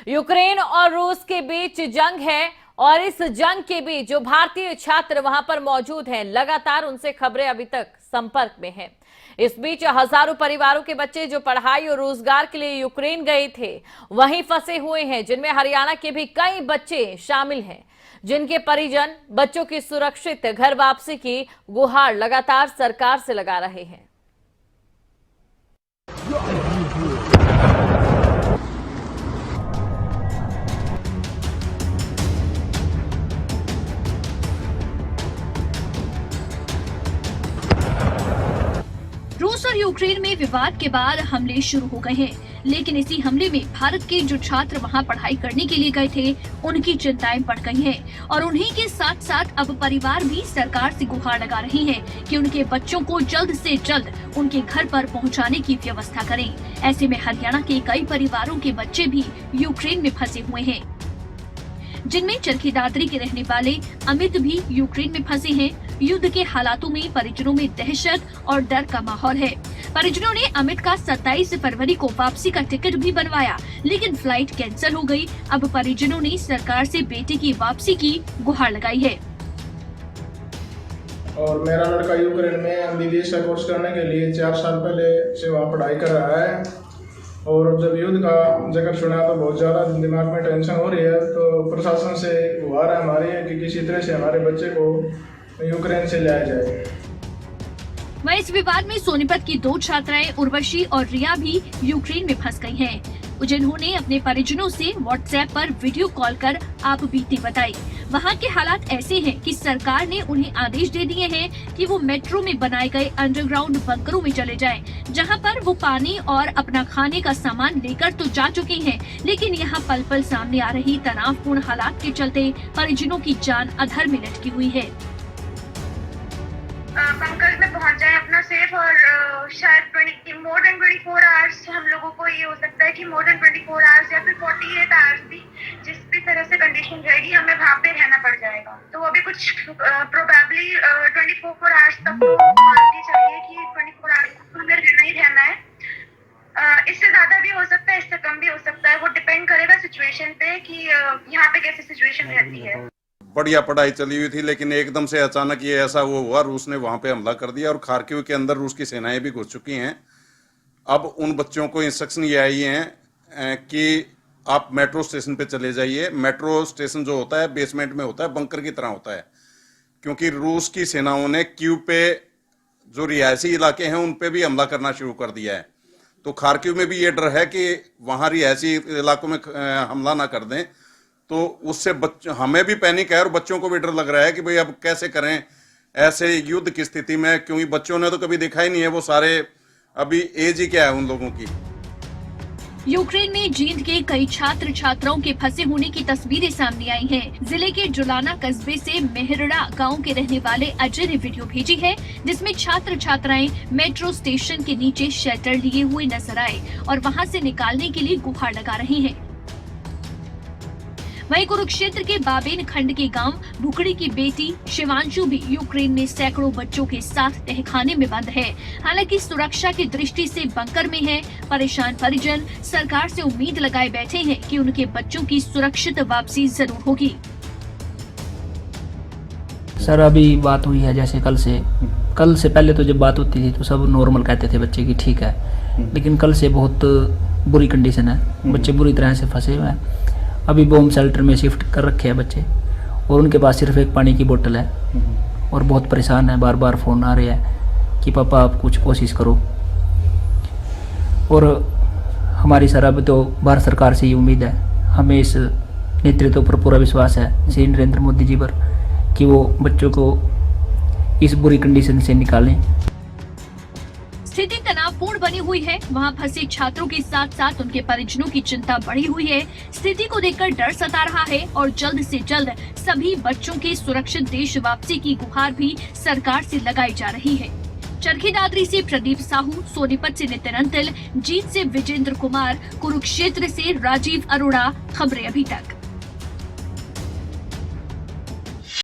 Ukraine और रूस के बीच जंग है और इस जंग के बीच जो भारतीय छात्र वहां पर मौजूद हैं, लगातार उनसे खबरें अभी तक संपर्क में हैं। इस बीच हजारों परिवारों के बच्चे जो पढ़ाई और रोजगार के लिए यूक्रेन गए थे वहीं फंसे हुए हैं, जिनमें हरियाणा के भी कई बच्चे शामिल हैं, जिनके परिजन बच्चों की सुरक्षित घर वापसी की गुहार लगातार सरकार से लगा रहे हैं। रूस और यूक्रेन में विवाद के बाद हमले शुरू हो गए हैं, लेकिन इसी हमले में भारत के जो छात्र वहां पढ़ाई करने के लिए गए थे उनकी चिंताएं बढ़ गई हैं और उन्हीं के साथ साथ अब परिवार भी सरकार से गुहार लगा रहे हैं कि उनके बच्चों को जल्द से जल्द उनके घर पर पहुंचाने की व्यवस्था करें। ऐसे में हरियाणा के कई परिवारों के बच्चे भी यूक्रेन में फंसे हुए हैं, जिनमें चरखी दादरी के रहने वाले अमित भी यूक्रेन में फंसे हैं। युद्ध के हालातों में परिजनों में दहशत और डर का माहौल है। परिजनों ने अमित का 27 फरवरी को वापसी का टिकट भी बनवाया, लेकिन फ्लाइट कैंसिल हो गई। अब परिजनों ने सरकार से बेटे की वापसी की गुहार लगाई है। और मेरा लड़का यूक्रेन में MBBS का कोर्स करने के लिए 4 साल पहले से वहाँ पढ़ाई कर रहा है और जब युद्ध का जिक्र सुना तो बहुत ज़्यादा दिमाग में टेंशन हो रही है। तो प्रशासन से गुहार है हमारी कि किसी तरह से हमारे बच्चे को यूक्रेन से लाया जाए। वहीं इस विवाद में सोनीपत की 2 छात्राएं उर्वशी और रिया भी यूक्रेन में फंस गई हैं, जिन्होंने अपने परिजनों से व्हाट्सएप पर वीडियो कॉल कर आप बीती बताई। वहां के हालात ऐसे हैं कि सरकार ने उन्हें आदेश दे दिए हैं कि वो मेट्रो में बनाए गए अंडरग्राउंड बंकरों में चले जाएं, जहां पर वो पानी और अपना खाने का सामान लेकर तो जा चुके हैं, लेकिन यहां पल पल सामने आ रही तनावपूर्ण हालात के चलते परिजनों की जान अधर में लटकी हुई है। बंकर में पहुंच जाए अपना सेफ और शायद मोर देन 24 आवर्स हम लोगों को ये हो सकता है कि मोर देन 24 आवर्स या फिर 48 आवर्स भी जिस भी तरह से कंडीशन रहेगी हमें वहाँ पे रहना पड़ जाएगा। तो अभी कुछ प्रोबेबली 24 आवर्स तक मान के चाहिए कि 24 आवर्स हमें रहना ही रहना है। इससे ज्यादा भी हो सकता है, इससे कम भी हो सकता है, वो डिपेंड करेगा सिचुएशन पे कि यहाँ पे कैसी सिचुएशन रहती है। बढ़िया पढ़ाई चली हुई थी, लेकिन एकदम से अचानक ये ऐसा वो हुआ, रूस ने वहां पे हमला कर दिया और खार्किव के अंदर रूस की सेनाएं भी घुस चुकी हैं। अब उन बच्चों को इंस्ट्रक्शन ये आई हैं कि आप मेट्रो स्टेशन पे चले जाइए। मेट्रो स्टेशन जो होता है बेसमेंट में होता है, बंकर की तरह होता है, क्योंकि रूस की सेनाओं ने क्यू पे जो रिहायशी इलाके हैं उन पे भी हमला करना शुरू कर दिया है। तो खार्किव में भी ये डर है कि वहां रिहायशी इलाकों में हमला ना कर दें, तो उससे हमें भी पैनिक है और बच्चों को भी डर लग रहा है कि भाई अब कैसे करें ऐसे युद्ध की स्थिति में, क्योंकि बच्चों ने तो कभी देखा ही नहीं है, वो सारे अभी एज ही क्या है उन लोगों की। यूक्रेन में जींद के कई छात्र छात्राओं के फंसे होने की तस्वीरें सामने आई हैं। जिले के जुलाना कस्बे से मेहरड़ा गांव के रहने वाले अजय ने वीडियो भेजी है, जिसमें छात्र छात्राएं मेट्रो स्टेशन के नीचे शेल्टर लिए हुए नजर आए और वहां से निकालने के लिए गुहार लगा रहे हैं। वहीं कुरुक्षेत्र के बाबेन खंड के गांव भुकड़ी की बेटी शिवांशु भी यूक्रेन में सैकड़ों बच्चों के साथ तहखाने में बंद है। हालांकि सुरक्षा की दृष्टि से बंकर में है। परेशान परिजन सरकार से उम्मीद लगाए बैठे हैं कि उनके बच्चों की सुरक्षित वापसी जरूर होगी। सर अभी बात हुई है, जैसे कल से पहले तो जब बात होती थी तो सब नॉर्मल कहते थे बच्चे की ठीक है, लेकिन कल से बहुत बुरी कंडीशन है, बच्चे बुरी तरह से फंसे हुए हैं। अभी बॉम्ब शेल्टर में शिफ्ट कर रखे हैं बच्चे और उनके पास सिर्फ एक पानी की बोतल है और बहुत परेशान है। बार बार फ़ोन आ रहे हैं कि पापा आप कुछ कोशिश करो। और हमारी सर अब तो भारत सरकार से ही उम्मीद है, हमें इस नेतृत्व पर पूरा विश्वास है श्री नरेंद्र मोदी जी पर कि वो बच्चों को इस बुरी कंडीशन से निकालें। स्थिति तनावपूर्ण बनी हुई है। वहां फंसे छात्रों के साथ साथ उनके परिजनों की चिंता बढ़ी हुई है। स्थिति को देखकर डर सता रहा है और जल्द से जल्द सभी बच्चों के सुरक्षित देश वापसी की गुहार भी सरकार से लगाई जा रही है। चरखी दादरी से प्रदीप साहू, सोनीपत से नितिन अंतिल, जींद से विजेंद्र कुमार, कुरुक्षेत्र से राजीव अरोड़ा। खबरें अभी तक।